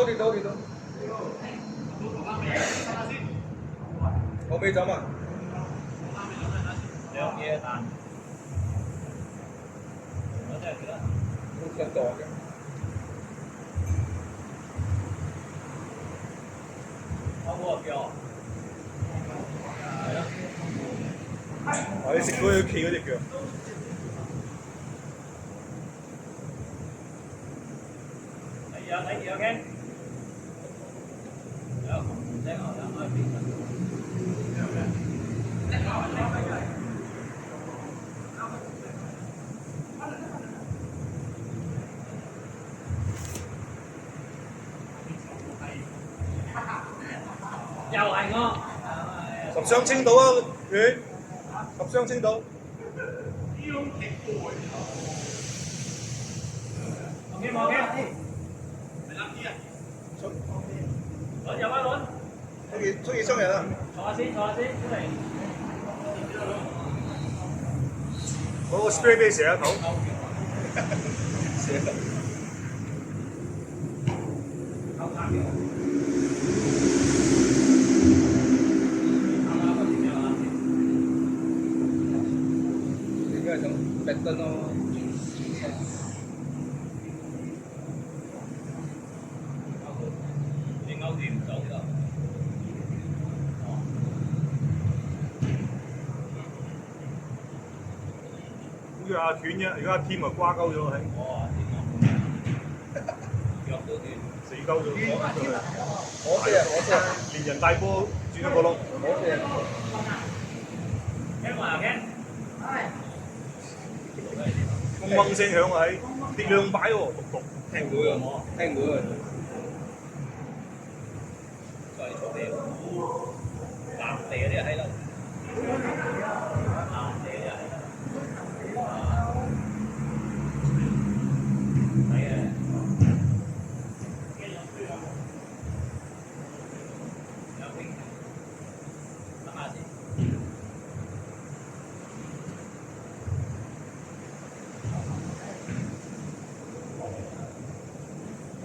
跌到。我未走嘛。兩嘢彈，我真係記得。好想躲嘅。我冇腳。係咯。你食過佢企嗰隻腳。睇住，OK。有，聽我兩開邊。又係我。十雙青島啊，佢10雙青島。OK。輪入啊輪。出幾雙人啊？坐下先，出嚟。嗰個 spray 俾你射一口。應該係想逼燈咯。你勾住唔到㗎。好似阿斷啫，而家阿添啊瓜鳩咗係。哦，腳都斷。死鳩咗。我連人帶波轉咗個窿。聽話聽。嗡嗡聲響啊喺跌兩擺喎，獨獨。聽唔到啊！聽唔到啊！再坐地，藍地嗰啲喺度，藍地嗰啲喺度，係嘅。有邊？等下先。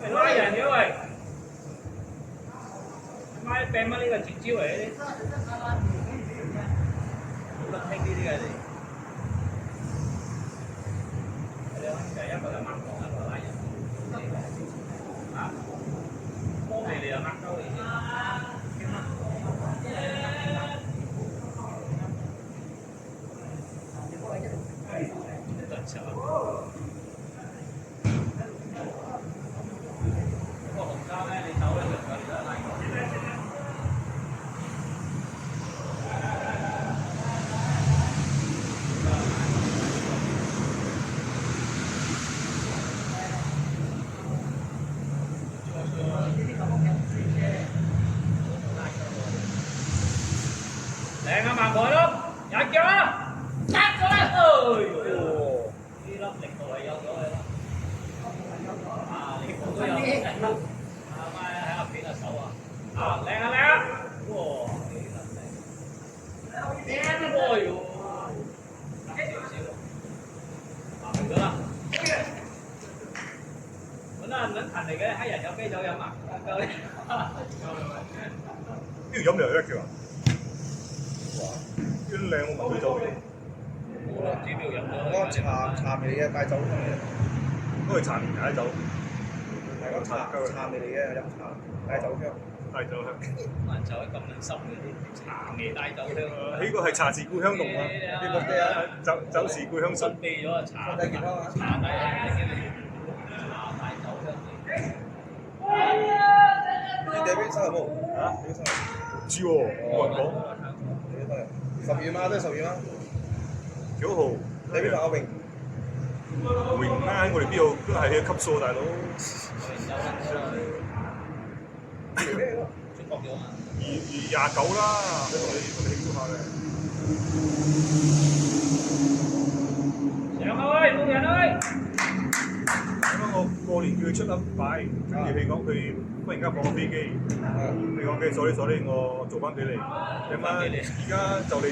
喂，拉人嘅喂！買病乜呢個絕招嚟嘅？好得聽呢啲嘅你。係咯，就一個就掹房，一個拉人。啊，幫你又掹鳩你先。真係啊！個紅膠咧，你走咧就佢都係拉過。靚啊，盲台咯，有腳啦，得咗啦，哎呦，呢粒力度係有咗嘅啦，啊，力度都有，啊媽喺下邊啊手啊，啊靚啊靚啊，哇，幾粒靚，哎呦，少少，啊明咗啦，揾啊揾勤力嘅，黑人有啤酒飲啊，夠你，邊度飲又一叫啊？啲靚我聞佢酒味。冇啦，主要飲咗。我茶味嘅戒酒香嘅。嗰個茶連解酒。係講茶味嚟嘅，飲茶戒酒香。帶酒香。晚酒咁撚深嘅啲茶味帶酒香。呢個係茶是故鄉濃啊！呢個咩啊？酒是故鄉醇。備咗啊茶。身體健康啊！茶帶茶帶酒香味。你哋邊生日冇？啊？你生日？唔知喎，冇人講。你生日？12嗎？都係12嗎9號。你邊度阿榮？榮啱我哋邊度都係嘅級數，大佬。中國咗嘛29啦，同你慶祝下嘅。上啊喂，冇人啊喂！咁樣我過年叫佢出一擺，跟住你講佢忽然間放個飛機，你講嘅sorry，我做翻俾你。你媽而家就嚟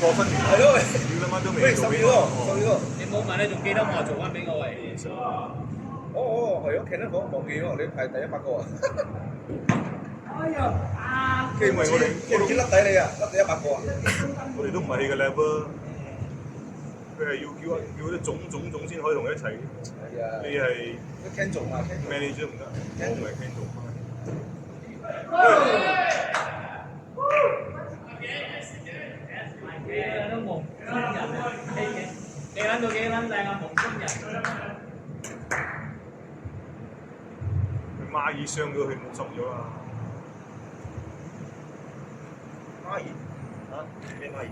過新年，係咯，屌你媽都喂，12未做俾喎，我。12喎。你冇問你仲記得我做翻俾我喂？哦，係咯，企得講忘記咗，你排第100個啊？因為我哋記唔記得底你啊？笠你100個啊？我哋都唔係嘅 level，佢係要叫啲總先可以同佢一齊。係啊，你係都 can 做嘛 ，can 做。manager 唔得，我唔係 can 做。都蒙新人啊！你撚到幾撚靚啊？蒙新人。佢孖耳傷咗，佢冇心咗啊！孖耳啊？咩孖耳？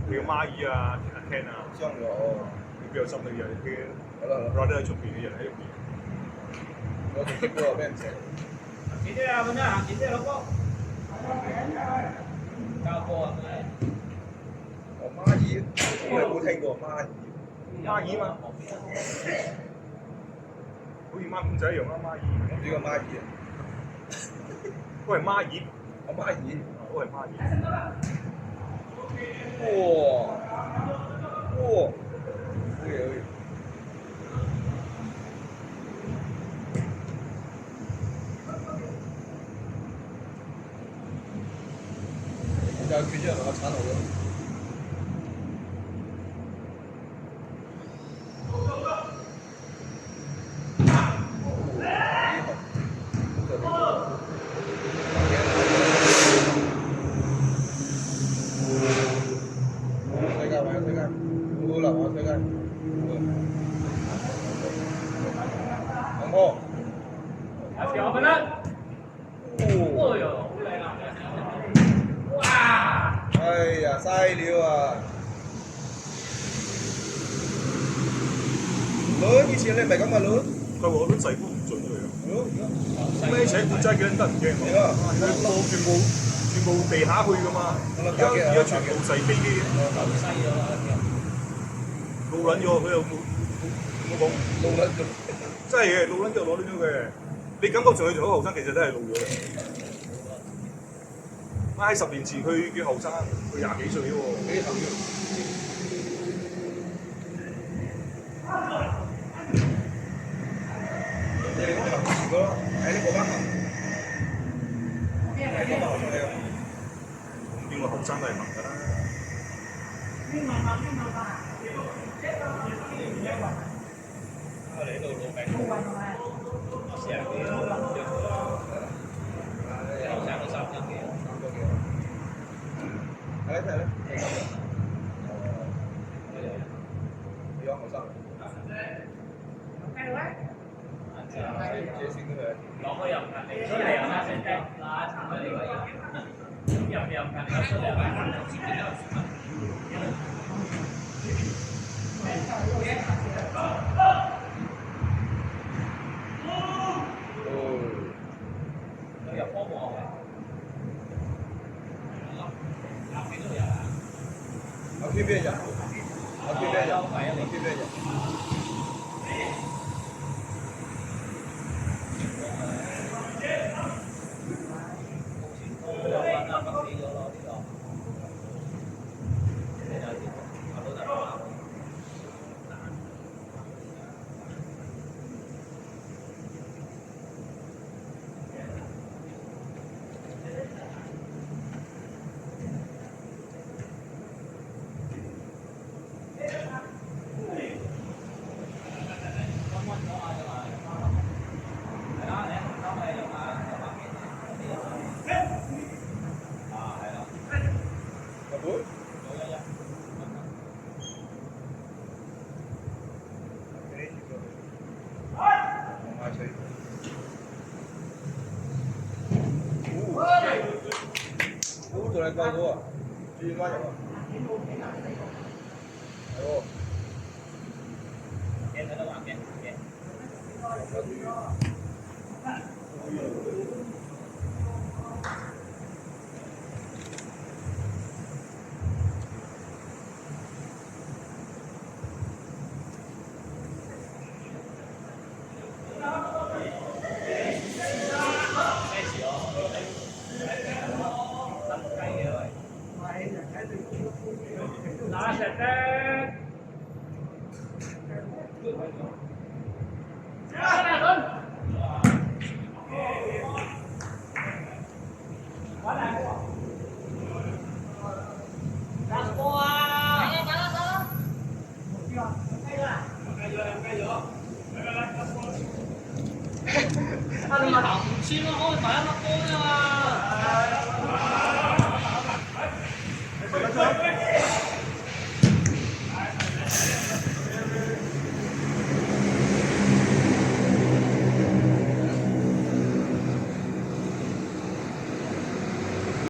你個孖耳啊，阿 Ken 啊，傷咗哦。你邊有心理人？佢好啦， brother 喺出邊嘅人喺入邊。我哋呢個俾人射。前啲啊，咁樣行前啲老哥。交波啊！哦，孖耳，我係冇聽過孖耳。孖耳嘛，好似孖公仔一樣啦，孖耳。呢個孖耳啊？嗰係孖耳，我孖耳。嗰係孖耳。哇！哇！好嘢好嘢。就係決咗人個產後咯。條嘅啦，哎呦，好靚啊！哇！哎呀，嘥料啊！輪以前你唔係咁嘅輪，佢話我都制波唔準佢啊！係咯，咩請管真係幾得唔驚係啊，全部地下去噶嘛，而家全部細飛機，流西咗啦，老撚咗，佢又冇講，路輪就真係嘅，老撚咗攞呢咗嘅。你感覺上佢仲好後生，其實都係老咗嘅。喺10年前佢幾後生，佢20幾歲喎。幾後生。你哋行遲個咯，喺呢個班行。係咁後生嘅。咁邊個後生都係行㗎啦。我哋呢度老餅。40幾咯，後生都30幾。睇睇咧，比較後生。這先佢。講開又唔近你，出嚟又啱先聽，嗱，慘啊你個嘢，入又唔近你出嚟入波冇啊？入邊都有啊？我偏邊人？我偏邊人？我偏邊人？做嚟夠多啊！轉彎入啊！係喎。睇得還嘅。